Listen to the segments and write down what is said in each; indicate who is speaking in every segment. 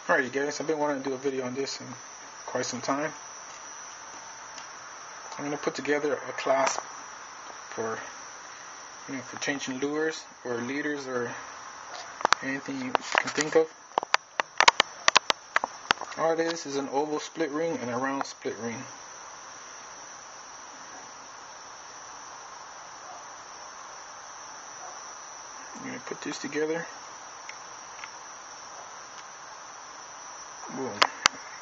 Speaker 1: Alright, you guys, I've been wanting to do a video on this in quite some time. I'm going to put together a clasp for for changing lures or leaders or anything you can think of. All it is an oval split ring and a round split ring. I'm going to put this together. Boom.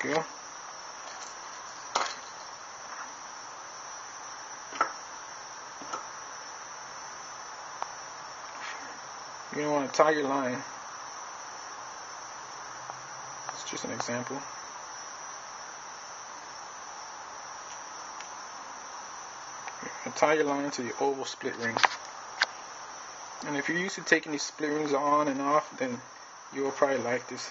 Speaker 1: There we go. You're going to want to tie your line. It's just an example. You're going to tie your line to the oval split ring. And if you're used to taking these split rings on and off, then you will probably like this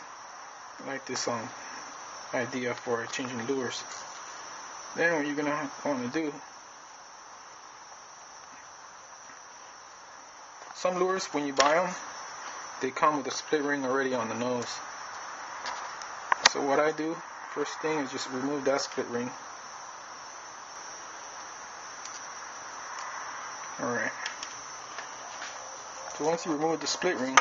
Speaker 1: idea for changing lures. Then what you're going to want to do, some lures when you buy them, they come with a split ring already on the nose. So what I do, first thing is just remove that split ring. Alright. So once you remove the split ring,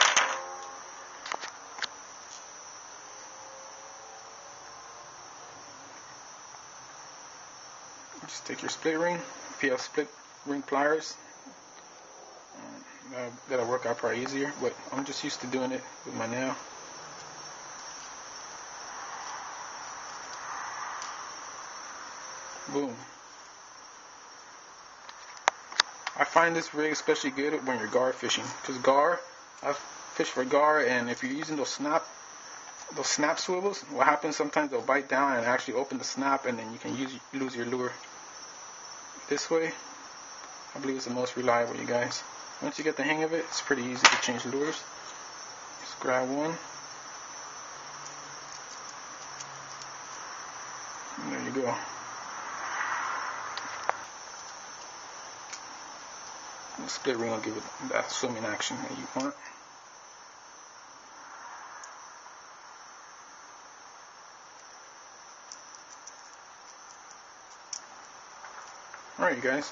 Speaker 1: just take your split ring. If you have split ring pliers, that'll work out probably easier, but I'm just used to doing it with my nail. Boom. I find this rig especially good when you're gar fishing, because I fish for gar, and if you're using those snap swivels, what happens sometimes they'll bite down and actually open the snap, and then you can lose your lure. This way, I believe it's the most reliable, you guys. Once you get the hang of it, it's pretty easy to change lures. Just grab one. And there you go. The split ring will give it that swimming action that you want. Alright, you guys.